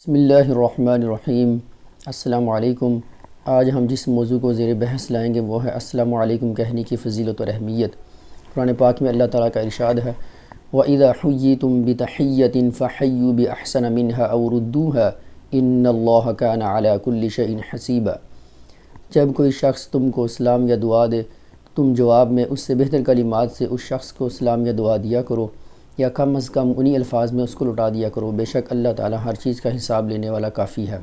بسم اللہ الرحمن الرحیم۔ السلام علیکم۔ آج ہم جس موضوع کو زیر بحث لائیں گے وہ ہے السلام علیکم کہنے کی فضیلت اور اہمیت۔ قرآن پاک میں اللہ تعالیٰ کا ارشاد ہے وَإِذَا حُيِّيتُم بِتَحِيَّةٍ فَحَيُّوا بِأَحْسَنَ مِنْهَا أَوْ رُدُّوهَا إِنَّ اللَّهَ كَانَ عَلَى كُلِّ شَيْءٍ حَسِيبًا۔ جب کوئی شخص تم کو سلام یا دعا دے تم جواب میں اس سے بہتر کلمات سے اس شخص کو سلام یا دعا دیا کرو، یا کم از کم انہی الفاظ میں اس کو لٹا دیا کرو، بے شک اللہ تعالیٰ ہر چیز کا حساب لینے والا کافی ہے۔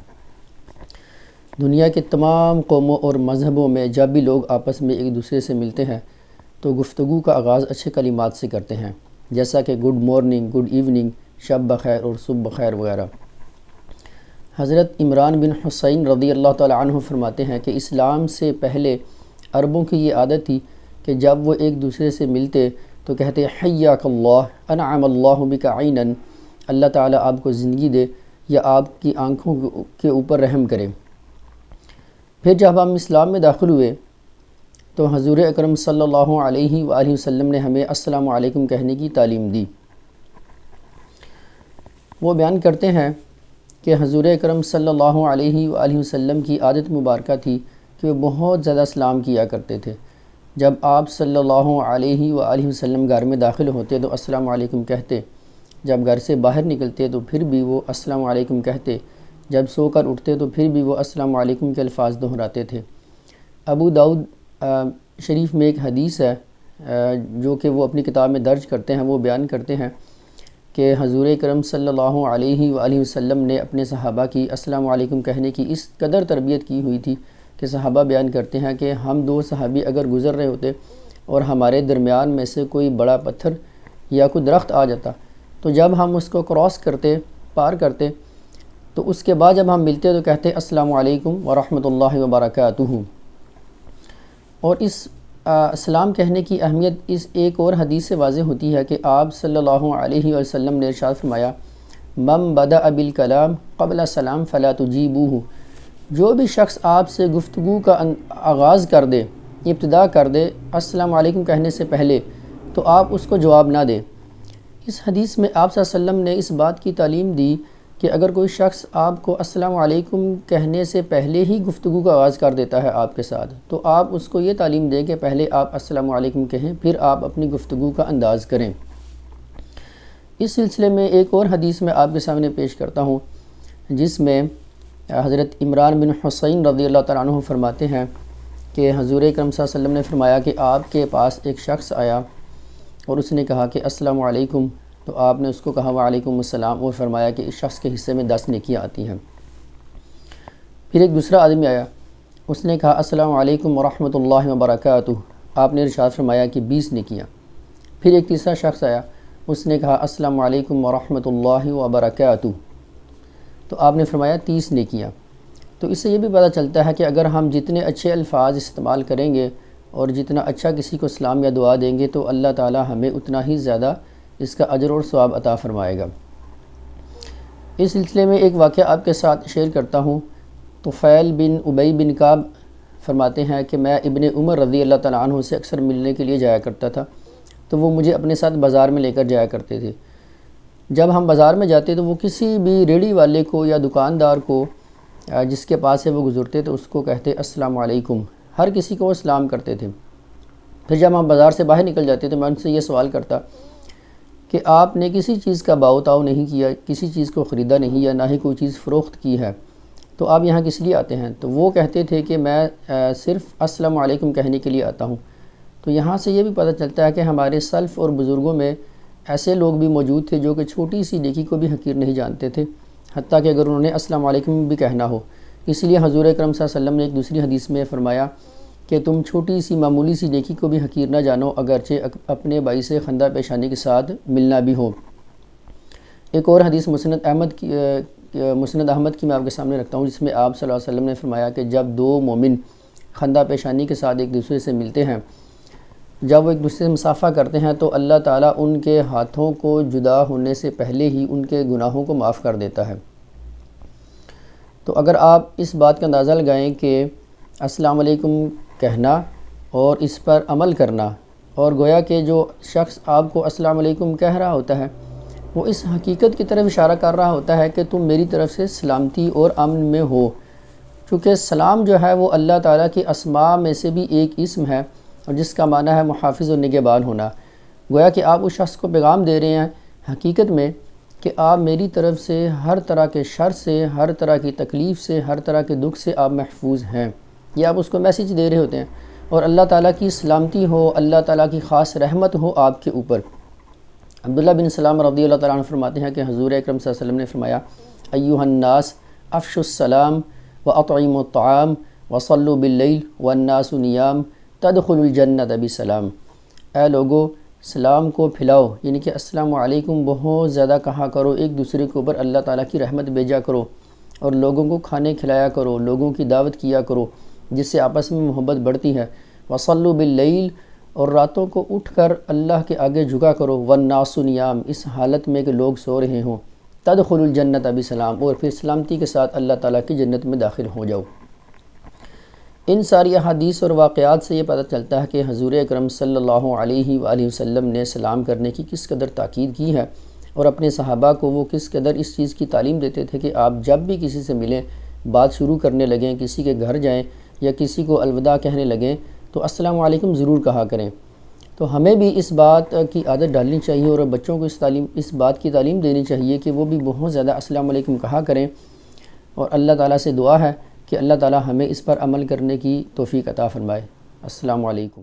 دنیا کے تمام قوموں اور مذہبوں میں جب بھی لوگ آپس میں ایک دوسرے سے ملتے ہیں تو گفتگو کا آغاز اچھے کلمات سے کرتے ہیں، جیسا کہ گڈ مارننگ، گڈ ایوننگ، شب بخیر اور صبح بخیر وغیرہ۔ حضرت عمران بن حسین رضی اللہ تعالیٰ عنہ فرماتے ہیں کہ اسلام سے پہلے عربوں کی یہ عادت تھی کہ جب وہ ایک دوسرے سے ملتے تو کہتے حیاک اللہ انعم اللہ بک عینا، اللہ تعالیٰ آپ کو زندگی دے یا آپ کی آنکھوں کے اوپر رحم کرے۔ پھر جب ہم اسلام میں داخل ہوئے تو حضور اکرم صلی اللہ علیہ وآلہ وسلم نے ہمیں السلام علیکم کہنے کی تعلیم دی۔ وہ بیان کرتے ہیں کہ حضور اکرم صلی اللہ علیہ وآلہ وسلم کی عادت مبارکہ تھی کہ وہ بہت زیادہ سلام کیا کرتے تھے۔ جب آپ صلی اللہ علیہ وآلہ وسلم گھر میں داخل ہوتے تو السلام علیکم کہتے، جب گھر سے باہر نکلتے تو پھر بھی وہ السلام علیکم کہتے، جب سو کر اٹھتے تو پھر بھی وہ السلام علیکم کے الفاظ دہراتے تھے۔ ابو داؤد شریف میں ایک حدیث ہے جو کہ وہ اپنی کتاب میں درج کرتے ہیں، وہ بیان کرتے ہیں کہ حضور کرم صلی اللہ علیہ وآلہ وسلم نے اپنے صحابہ کی السلام علیکم کہنے کی اس قدر تربیت کی ہوئی تھی کہ صحابہ بیان کرتے ہیں کہ ہم دو صحابی اگر گزر رہے ہوتے اور ہمارے درمیان میں سے کوئی بڑا پتھر یا کوئی درخت آ جاتا تو جب ہم اس کو کراس کرتے، پار کرتے، تو اس کے بعد جب ہم ملتے تو کہتے السلام علیکم ورحمۃ اللہ وبرکاتہ۔ اور اس سلام کہنے کی اہمیت اس ایک اور حدیث سے واضح ہوتی ہے کہ آپ صلی اللہ علیہ وسلم نے ارشاد فرمایا من بدأ بالکلام قبل السلام فلا تجیبوہ، جو بھی شخص آپ سے گفتگو کا آغاز کر دے، ابتدا کر دے السلام علیکم کہنے سے پہلے، تو آپ اس کو جواب نہ دیں۔ اس حدیث میں آپ صلی اللہ علیہ وسلم نے اس بات کی تعلیم دی کہ اگر کوئی شخص آپ کو السلام علیکم کہنے سے پہلے ہی گفتگو کا آغاز کر دیتا ہے آپ کے ساتھ، تو آپ اس کو یہ تعلیم دیں کہ پہلے آپ السلام علیکم کہیں، پھر آپ اپنی گفتگو کا انداز کریں۔ اس سلسلے میں ایک اور حدیث میں آپ کے سامنے پیش کرتا ہوں جس میں حضرت عمران بن حسین رضی اللہ تعالیٰ عنہ فرماتے ہیں کہ حضور اکرم صلی اللہ علیہ وسلم نے فرمایا کہ آپ کے پاس ایک شخص آیا اور اس نے کہا کہ السلام علیکم، تو آپ نے اس کو کہا وعلیکم السلام، اور فرمایا کہ اس شخص کے حصے میں 10 نیکیاں آتی ہیں۔ پھر ایک دوسرا آدمی آیا، اس نے کہا السلام علیکم ورحمۃ اللہ وبرکاتہ، آپ نے ارشاد فرمایا کہ 20 نیکیاں۔ پھر ایک تیسرا شخص آیا، اس نے کہا السلام علیکم ورحمۃ اللہ وبرکاتہ، تو آپ نے فرمایا 30 نیکیاں۔ تو اس سے یہ بھی پتہ چلتا ہے کہ اگر ہم جتنے اچھے الفاظ استعمال کریں گے اور جتنا اچھا کسی کو سلام یا دعا دیں گے تو اللہ تعالی ہمیں اتنا ہی زیادہ اس کا اجر اور ثواب عطا فرمائے گا۔ اس سلسلے میں ایک واقعہ آپ کے ساتھ شیئر کرتا ہوں۔ طفیل بن ابی بن کعب فرماتے ہیں کہ میں ابن عمر رضی اللہ تعالیٰ عنہ سے اکثر ملنے کے لیے جایا کرتا تھا، تو وہ مجھے اپنے ساتھ بازار میں لے کر جایا کرتے تھے۔ جب ہم بازار میں جاتے تو وہ کسی بھی ریڑھی والے کو یا دکاندار کو جس کے پاس سے وہ گزرتے تو اس کو کہتے السلام علیکم، ہر کسی کو وہ سلام کرتے تھے۔ پھر جب ہم بازار سے باہر نکل جاتے تو میں ان سے یہ سوال کرتا کہ آپ نے کسی چیز کا باؤ تاؤ نہیں کیا، کسی چیز کو خریدا نہیں یا نہ ہی کوئی چیز فروخت کی ہے، تو آپ یہاں کس لیے آتے ہیں؟ تو وہ کہتے تھے کہ میں صرف السلام علیکم کہنے کے لیے آتا ہوں۔ تو یہاں سے یہ بھی پتہ چلتا ہے کہ ہمارے سلف اور بزرگوں میں ایسے لوگ بھی موجود تھے جو کہ چھوٹی سی نیکی کو بھی حقیر نہیں جانتے تھے، حتیٰ کہ اگر انہوں نے السلام علیکم بھی کہنا ہو۔ اس لیے حضور اکرم صلی اللہ علیہ وسلم نے ایک دوسری حدیث میں فرمایا کہ تم چھوٹی سی معمولی سی نیکی کو بھی حقیر نہ جانو اگرچہ اپنے بھائی سے خندہ پیشانی کے ساتھ ملنا بھی ہو۔ ایک اور حدیث مسند احمد کی میں آپ کے سامنے رکھتا ہوں جس میں آپ صلی اللہ علیہ وسلم نے فرمایا کہ جب دو مومن خندہ پیشانی کے ساتھ ایک دوسرے سے ملتے ہیں، جب وہ ایک دوسرے سے مصافحہ کرتے ہیں تو اللہ تعالیٰ ان کے ہاتھوں کو جدا ہونے سے پہلے ہی ان کے گناہوں کو معاف کر دیتا ہے۔ تو اگر آپ اس بات کا اندازہ لگائیں کہ السلام علیکم کہنا اور اس پر عمل کرنا، اور گویا کہ جو شخص آپ کو السلام علیکم کہہ رہا ہوتا ہے وہ اس حقیقت کی طرف اشارہ کر رہا ہوتا ہے کہ تم میری طرف سے سلامتی اور امن میں ہو، چونکہ سلام جو ہے وہ اللہ تعالیٰ کی اسماء میں سے بھی ایک اسم ہے، اور جس کا معنی ہے محافظ و نگہبان ہونا۔ گویا کہ آپ اس شخص کو پیغام دے رہے ہیں حقیقت میں کہ آپ میری طرف سے ہر طرح کے شر سے، ہر طرح کی تکلیف سے، ہر طرح کے دکھ سے آپ محفوظ ہیں۔ یہ آپ اس کو میسیج دے رہے ہوتے ہیں، اور اللہ تعالیٰ کی سلامتی ہو، اللہ تعالیٰ کی خاص رحمت ہو آپ کے اوپر۔ عبداللہ بن سلام رضی اللہ تعالیٰ عنہ فرماتے ہیں کہ حضور اکرم صلی اللہ علیہ وسلم نے فرمایا، ایھا الناس افشوا السلام واطعموا الطعام وصلوا باللیل والناس نیام تدخلوا الجنۃ بسلام۔ اے لوگو، سلام کو پھیلاؤ، یعنی کہ السلام علیکم بہت زیادہ کہا کرو، ایک دوسرے کے اوپر اللہ تعالیٰ کی رحمت بھیجا کرو، اور لوگوں کو کھانے کھلایا کرو، لوگوں کی دعوت کیا کرو، جس سے آپس میں محبت بڑھتی ہے۔ وصلوا باللیل، اور راتوں کو اٹھ کر اللہ کے آگے جھکا کرو، والناس نیام، اس حالت میں کہ لوگ سو رہے ہوں، تدخلوا الجنۃ بسلام، اور پھر سلامتی کے ساتھ اللہ تعالیٰ کی جنت میں داخل ہو جاؤ۔ ان ساری احادیث اور واقعات سے یہ پتہ چلتا ہے کہ حضور اکرم صلی اللہ علیہ وآلہ وسلم نے سلام کرنے کی کس قدر تاکید کی ہے، اور اپنے صحابہ کو وہ کس قدر اس چیز کی تعلیم دیتے تھے کہ آپ جب بھی کسی سے ملیں، بات شروع کرنے لگیں، کسی کے گھر جائیں یا کسی کو الوداع کہنے لگیں تو السلام علیکم ضرور کہا کریں۔ تو ہمیں بھی اس بات کی عادت ڈالنی چاہیے، اور بچوں کو اس بات کی تعلیم دینی چاہیے کہ وہ بھی بہت زیادہ السلام علیکم کہا کریں، اور اللہ تعالیٰ سے دعا ہے کہ اللہ تعالیٰ ہمیں اس پر عمل کرنے کی توفیق عطا فرمائے۔ السلام علیکم۔